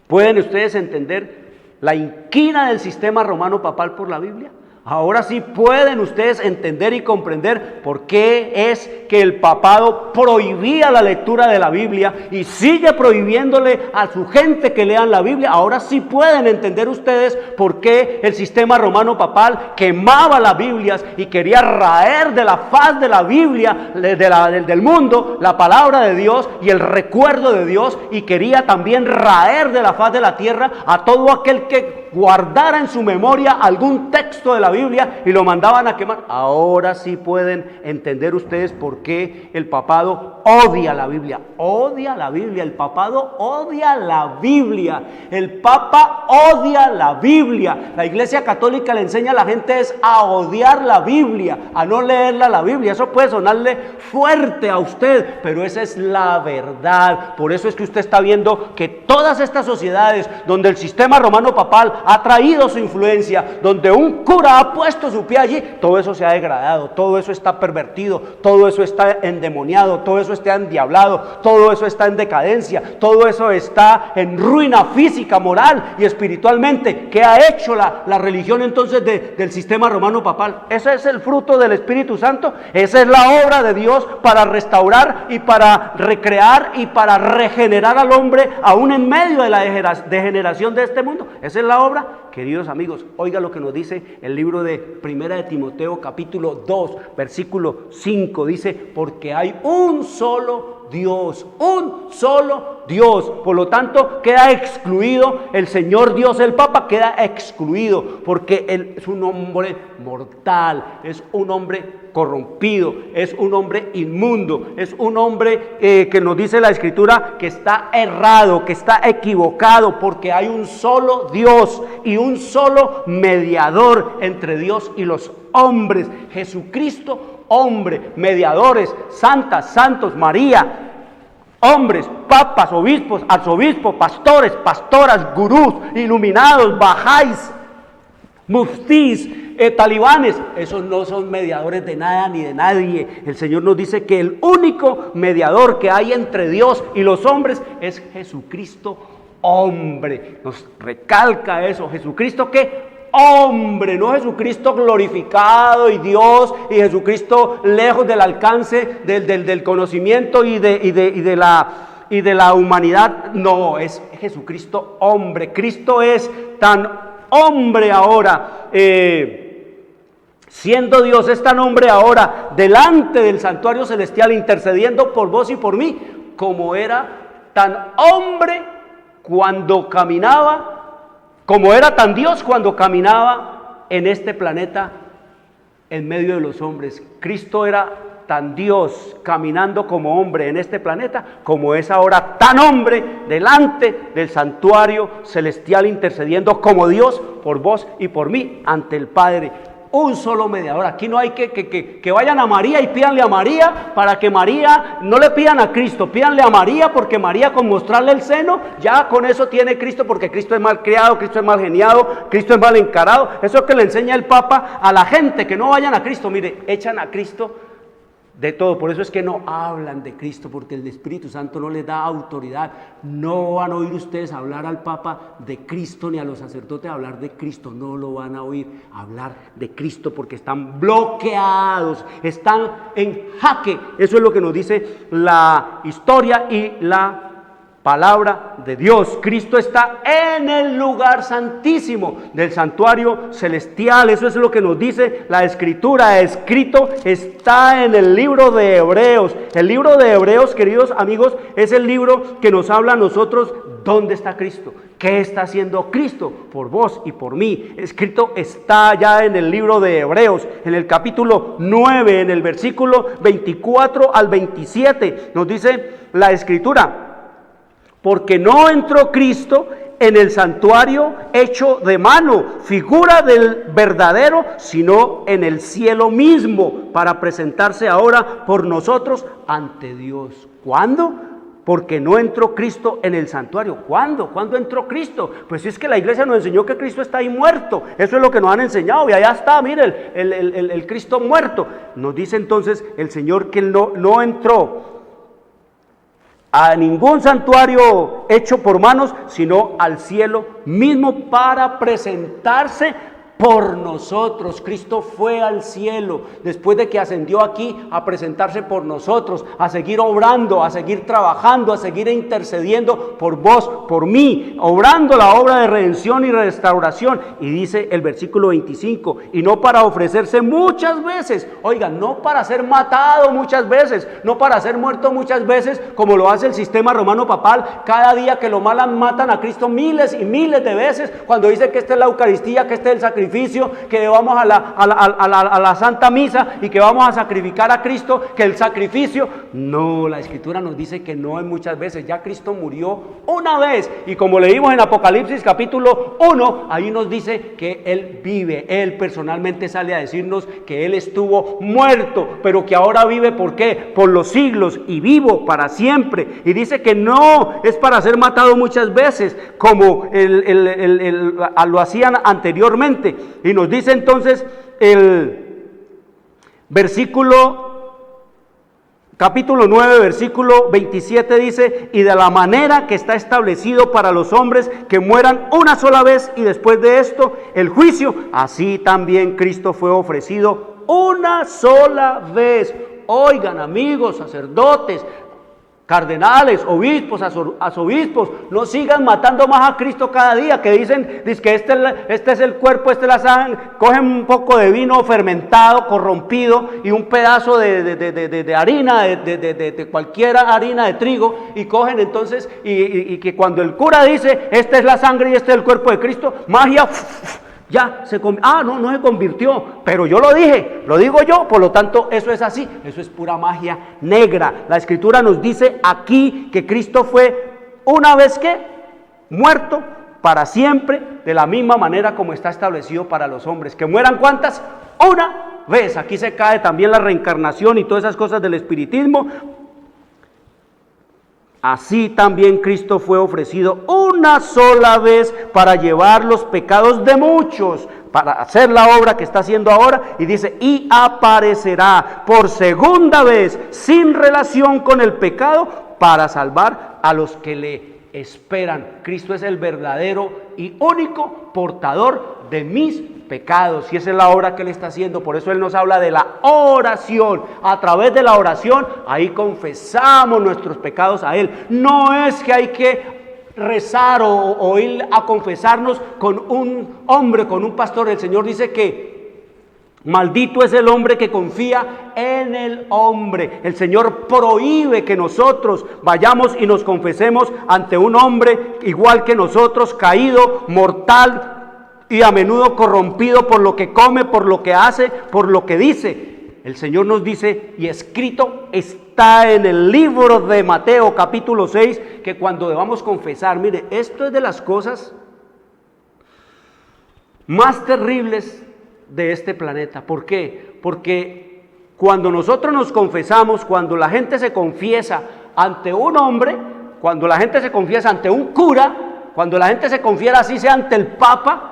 pueden ustedes entender la inquina del sistema romano papal por la Biblia. Ahora sí pueden ustedes entender y comprender por qué es que el papado prohibía la lectura de la Biblia y sigue prohibiéndole a su gente que lean la Biblia. Ahora sí pueden entender ustedes por qué el sistema romano papal quemaba las Biblias y quería raer de la faz de la Biblia, del mundo, la palabra de Dios y el recuerdo de Dios, y quería también raer de la faz de la tierra a todo aquel que guardara en su memoria algún texto de la Biblia y lo mandaban a quemar. Ahora sí pueden entender ustedes por qué el papado odia la Biblia. Odia la Biblia, el papado odia la Biblia. El papa odia la Biblia. La Iglesia Católica le enseña a la gente es a odiar la Biblia, a no leerla la Biblia. Eso puede sonarle fuerte a usted, pero esa es la verdad. Por eso es que usted está viendo que todas estas sociedades donde el sistema romano papal ha traído su influencia, donde un cura ha puesto su pie allí, todo eso se ha degradado, todo eso está pervertido, todo eso está endemoniado, todo eso está endiablado, todo eso está en decadencia, todo eso está en ruina física, moral y espiritualmente. ¿Qué ha hecho la religión entonces del sistema romano papal? Ese es el fruto del Espíritu Santo, esa es la obra de Dios para restaurar y para recrear y para regenerar al hombre aún en medio de la degeneración de este mundo. Esa es la obra. Queridos amigos, oiga lo que nos dice el libro de Primera de Timoteo capítulo 2 versículo 5, dice: porque hay un solo Dios, un solo Dios. Por lo tanto queda excluido el Señor Dios, el Papa queda excluido, porque Él es un hombre mortal, es un hombre corrompido, es un hombre inmundo, es un hombre que nos dice la Escritura que está errado, que está equivocado, porque hay un solo Dios y un solo mediador entre Dios y los hombres, Jesucristo, hombre, mediadores, santas, santos, María, hombres, papas, obispos, arzobispos, pastores, pastoras, gurús, iluminados, bajáis, muftís, talibanes. Esos no son mediadores de nada ni de nadie. El Señor nos dice que el único mediador que hay entre Dios y los hombres es Jesucristo, hombre. Nos recalca eso. Jesucristo, ¿qué? hombre, no Jesucristo glorificado y Dios y Jesucristo lejos del alcance del conocimiento y de la humanidad. No, es Jesucristo hombre. Cristo es tan hombre ahora, siendo Dios, es tan hombre ahora delante del santuario celestial intercediendo por vos y por mí, como era tan hombre cuando caminaba, como era tan Dios cuando caminaba en este planeta en medio de los hombres. Cristo era tan Dios caminando como hombre en este planeta, como es ahora tan hombre delante del santuario celestial intercediendo como Dios por vos y por mí ante el Padre. Un solo mediador. Aquí no hay que vayan a María y pídanle a María para que María, no le pidan a Cristo, pídanle a María, porque María con mostrarle el seno, ya con eso tiene Cristo, porque Cristo es mal criado, Cristo es mal geniado, Cristo es mal encarado. Eso es que le enseña el Papa a la gente, que no vayan a Cristo. Mire, echan a Cristo de todo. Por eso es que no hablan de Cristo, porque el Espíritu Santo no les da autoridad. No van a oír ustedes hablar al Papa de Cristo, ni a los sacerdotes hablar de Cristo. No lo van a oír hablar de Cristo, porque están bloqueados, están en jaque. Eso es lo que nos dice la historia y la palabra de Dios. Cristo está en el lugar santísimo del santuario celestial. Eso es lo que nos dice la Escritura. Escrito está en el libro de Hebreos. El libro de Hebreos, queridos amigos, es el libro que nos habla a nosotros dónde está Cristo, qué está haciendo Cristo por vos y por mí. Escrito está ya en el libro de Hebreos, en el capítulo 9, en el versículo 24 al 27, nos dice la Escritura: porque no entró Cristo en el santuario hecho de mano, figura del verdadero, sino en el cielo mismo, para presentarse ahora por nosotros ante Dios. ¿Cuándo? Porque no entró Cristo en el santuario. ¿Cuándo? ¿Cuándo entró Cristo? Pues es que la iglesia nos enseñó que Cristo está ahí muerto. Eso es lo que nos han enseñado, y allá está, mire, el Cristo muerto. Nos dice entonces el Señor que Él no entró a ningún santuario hecho por manos, sino al cielo mismo, para presentarse por nosotros. Cristo fue al cielo después de que ascendió aquí a presentarse por nosotros, a seguir obrando, a seguir trabajando, a seguir intercediendo por vos, por mí, obrando la obra de redención y restauración. Y dice el versículo 25, y no para ofrecerse muchas veces, oigan, no para ser matado muchas veces, no para ser muerto muchas veces, como lo hace el sistema romano papal. Cada día que lo matan a Cristo miles y miles de veces, cuando dice que esta es la Eucaristía, que este es el sacrificio, que vamos a la Santa Misa y que vamos a sacrificar a Cristo, que el sacrificio. No, la Escritura nos dice que no es muchas veces. Ya Cristo murió una vez, y como leímos en Apocalipsis capítulo 1, ahí nos dice que Él vive. Él personalmente sale a decirnos que Él estuvo muerto, pero que ahora vive. ¿Por qué? Por los siglos, y vivo para siempre. Y dice que no es para ser matado muchas veces, como lo hacían anteriormente. Y nos dice entonces el capítulo 9, versículo 27, dice: y de la manera que está establecido para los hombres que mueran una sola vez, y después de esto el juicio, así también Cristo fue ofrecido una sola vez. Oigan, amigos, sacerdotes, cardenales, obispos, arzobispos, no sigan matando más a Cristo cada día, que dicen que este es el cuerpo, este es la sangre. Cogen un poco de vino fermentado, corrompido, y un pedazo de harina, de cualquier harina de trigo, y cogen entonces, y que cuando el cura dice, esta es la sangre y este es el cuerpo de Cristo, magia, ya se no se convirtió, pero yo lo dije, lo digo yo, por lo tanto eso es así. Eso es pura magia negra. La Escritura nos dice aquí que Cristo fue una vez que muerto para siempre, de la misma manera como está establecido para los hombres. ¿Que mueran cuántas? Una vez. Aquí se cae también la reencarnación y todas esas cosas del espiritismo. Así también Cristo fue ofrecido una sola vez para llevar los pecados de muchos, para hacer la obra que está haciendo ahora. Y dice, y aparecerá por segunda vez sin relación con el pecado, para salvar a los que le esperan. Cristo es el verdadero y único portador de mis pecados, y esa es la obra que Él está haciendo. Por eso Él nos habla de la oración. A través de la oración, ahí confesamos nuestros pecados a Él. No es que hay que rezar o ir a confesarnos con un hombre, con un pastor. El Señor dice que maldito es el hombre que confía en el hombre. El Señor prohíbe que nosotros vayamos y nos confesemos ante un hombre igual que nosotros, caído, mortal y a menudo corrompido por lo que come, por lo que hace, por lo que dice. El Señor nos dice, y escrito está en el libro de Mateo capítulo 6, que cuando debamos confesar, mire, esto es de las cosas más terribles de este planeta. ¿Por qué? Porque cuando nosotros nos confesamos, cuando la gente se confiesa ante un hombre, cuando la gente se confiesa ante un cura, cuando la gente se confiesa así sea ante el Papa,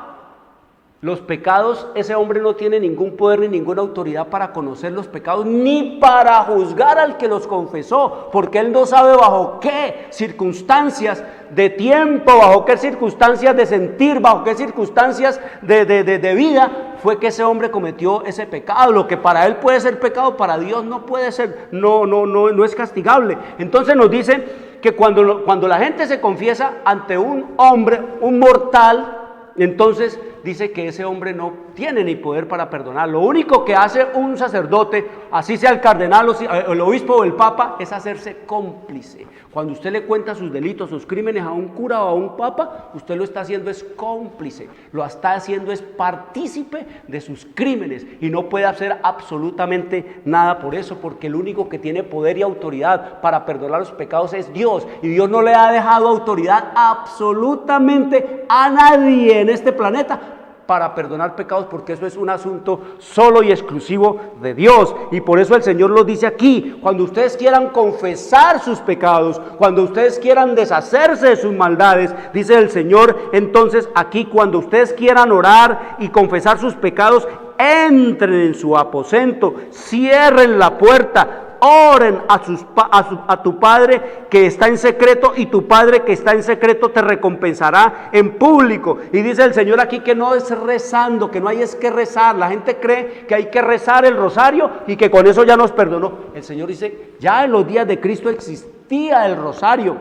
los pecados, ese hombre no tiene ningún poder ni ninguna autoridad para conocer los pecados, ni para juzgar al que los confesó, porque él no sabe bajo qué circunstancias de tiempo, bajo qué circunstancias de sentir, bajo qué circunstancias de vida fue que ese hombre cometió ese pecado. Lo que para él puede ser pecado, para Dios no puede ser, no es castigable. Entonces nos dice que cuando la gente se confiesa ante un hombre, un mortal, entonces dice que ese hombre no tiene ni poder para perdonar. Lo único que hace un sacerdote, así sea el cardenal o el obispo o el papa, es hacerse cómplice. Cuando usted le cuenta sus delitos, sus crímenes a un cura o a un papa, usted lo está haciendo es cómplice, lo está haciendo es partícipe de sus crímenes y no puede hacer absolutamente nada por eso, porque el único que tiene poder y autoridad para perdonar los pecados es Dios, y Dios no le ha dejado autoridad absolutamente a nadie en este planeta para perdonar pecados, porque eso es un asunto solo y exclusivo de Dios. Y por eso el Señor lo dice aquí: cuando ustedes quieran confesar sus pecados, cuando ustedes quieran deshacerse de sus maldades, dice el Señor, entonces aquí cuando ustedes quieran orar y confesar sus pecados, entren en su aposento, cierren la puerta, oren a tu Padre que está en secreto, y tu Padre que está en secreto te recompensará en público. Y dice el Señor aquí que no es rezando, que no hay es que rezar. La gente cree que hay que rezar el rosario y que con eso ya nos perdonó. El Señor dice, ya en los días de Cristo existía el rosario,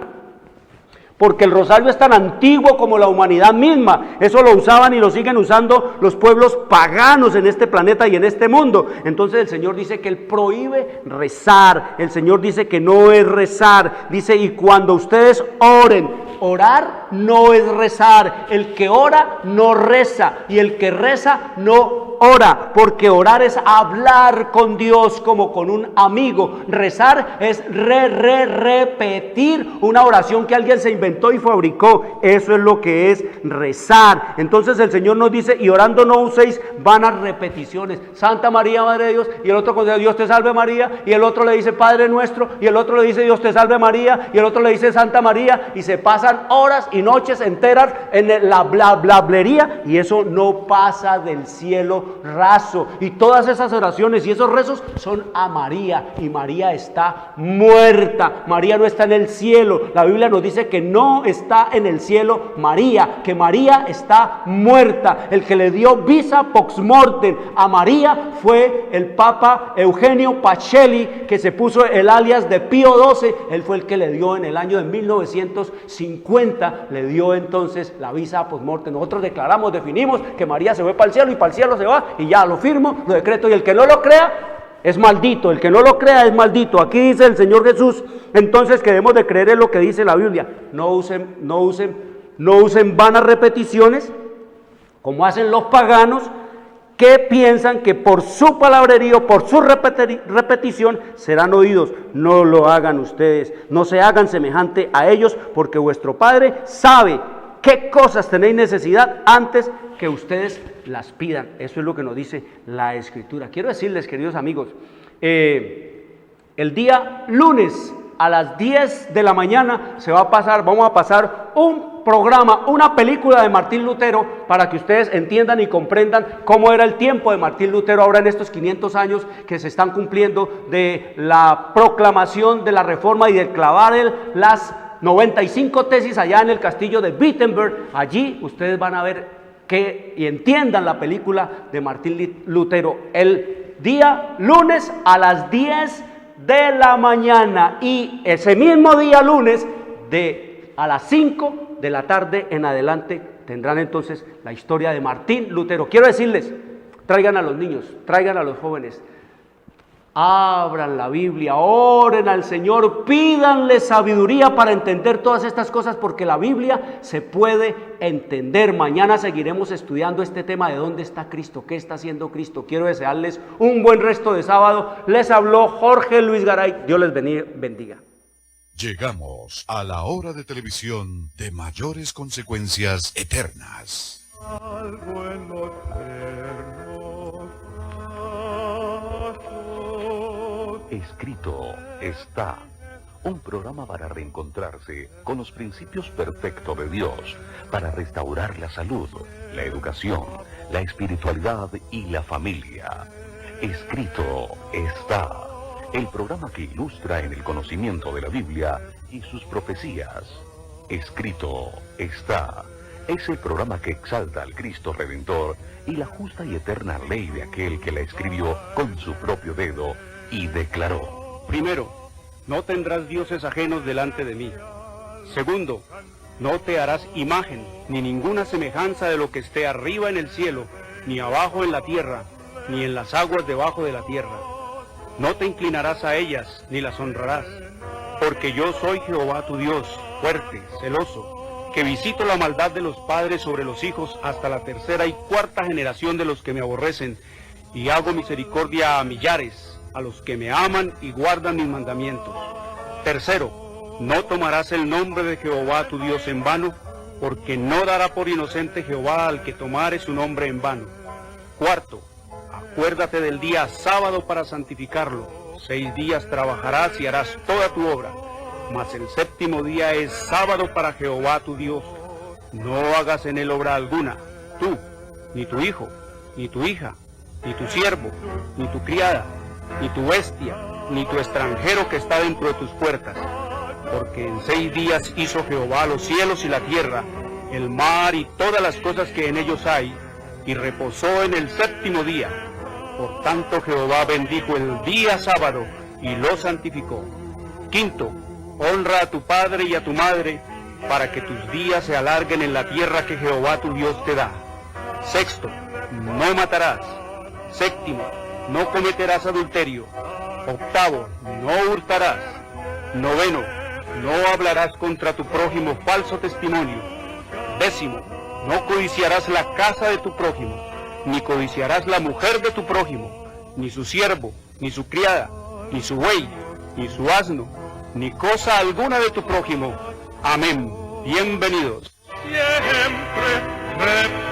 porque el rosario es tan antiguo como la humanidad misma. Eso lo usaban y lo siguen usando los pueblos paganos en este planeta y en este mundo. Entonces el Señor dice que Él prohíbe rezar. El Señor dice que no es rezar. Dice, y cuando ustedes oren, orar no es rezar. El que ora no reza, y el que reza no ora, porque orar es hablar con Dios como con un amigo. Rezar es repetir una oración que alguien se inventó y fabricó. Eso es lo que es rezar. Entonces el Señor nos dice, y orando no uséis vanas repeticiones. Santa María, Madre de Dios, y el otro con Dios te salve María, y el otro le dice Padre nuestro, y el otro le dice Dios te salve María, y el otro le dice Santa María, y se pasan horas y noches enteras en la blablería, y eso no pasa del cielo raso. Y todas esas oraciones y esos rezos son a María, y María está muerta. María no está en el cielo. La Biblia nos dice que no está en el cielo María, que María está muerta. El que le dio visa pox mortem a María fue el Papa Eugenio Pacelli, que se puso el alias de Pío XII. Él fue el que le dio en el año de 1950, le dio entonces la visa post mortem. Nosotros declaramos, definimos que María se fue para el cielo, y para el cielo se va, y ya lo firmo, lo decreto, y el que no lo crea es maldito. El que no lo crea es maldito. Aquí dice el Señor Jesús entonces que debemos de creer en lo que dice la Biblia. No usen vanas repeticiones como hacen los paganos, que piensan que por su palabrerío, por su repetición serán oídos. No lo hagan ustedes, no se hagan semejante a ellos, porque vuestro Padre sabe qué cosas tenéis necesidad antes que ustedes las pidan. Eso es lo que nos dice la Escritura. Quiero decirles, queridos amigos, el día lunes a las 10 de la mañana vamos a pasar un programa, una película de Martín Lutero, para que ustedes entiendan y comprendan cómo era el tiempo de Martín Lutero ahora en estos 500 años que se están cumpliendo de la proclamación de la Reforma y de clavar las 95 tesis allá en el castillo de Wittenberg. Allí ustedes van a ver y entiendan la película de Martín Lutero el día lunes a las 10 de la mañana, y ese mismo día lunes a las 5 de la tarde en adelante tendrán entonces la historia de Martín Lutero. Quiero decirles, traigan a los niños, traigan a los jóvenes, abran la Biblia, oren al Señor, pídanle sabiduría para entender todas estas cosas, porque la Biblia se puede entender. Mañana seguiremos estudiando este tema de dónde está Cristo, qué está haciendo Cristo. Quiero desearles un buen resto de sábado. Les habló Jorge Luis Garay. Dios les bendiga. Llegamos a la hora de televisión de mayores consecuencias eternas. algo en los eternos pasos. Escrito está. Un programa para reencontrarse con los principios perfectos de Dios, para restaurar la salud, la educación, la espiritualidad y la familia. Escrito está. El programa que ilustra en el conocimiento de la Biblia y sus profecías. Escrito está. Es el programa que exalta al Cristo Redentor y la justa y eterna ley de aquel que la escribió con su propio dedo y declaró. Primero, no tendrás dioses ajenos delante de mí. Segundo, no te harás imagen, ni ninguna semejanza de lo que esté arriba en el cielo, ni abajo en la tierra, ni en las aguas debajo de la tierra. No te inclinarás a ellas, ni las honrarás, porque yo soy Jehová tu Dios, fuerte, celoso, que visito la maldad de los padres sobre los hijos hasta la tercera y cuarta generación de los que me aborrecen, y hago misericordia a millares, a los que me aman y guardan mis mandamientos. Tercero, no tomarás el nombre de Jehová tu Dios en vano, porque no dará por inocente Jehová al que tomare su nombre en vano. Cuarto, acuérdate del día sábado para santificarlo. 6 días trabajarás y harás toda tu obra, mas el séptimo día es sábado para Jehová tu Dios. No hagas en él obra alguna, tú, ni tu hijo, ni tu hija, ni tu siervo, ni tu criada, ni tu bestia, ni tu extranjero que está dentro de tus puertas. Porque en 6 días hizo Jehová los cielos y la tierra, el mar y todas las cosas que en ellos hay, y reposó en el séptimo día. Por tanto Jehová bendijo el día sábado y lo santificó. Quinto, honra a tu padre y a tu madre, para que tus días se alarguen en la tierra que Jehová tu Dios te da. Sexto, no matarás. Séptimo, no cometerás adulterio. Octavo, no hurtarás. Noveno, no hablarás contra tu prójimo falso testimonio. Décimo, no codiciarás la casa de tu prójimo, ni codiciarás la mujer de tu prójimo, ni su siervo, ni su criada, ni su buey, ni su asno, ni cosa alguna de tu prójimo. Amén. Bienvenidos. Siempre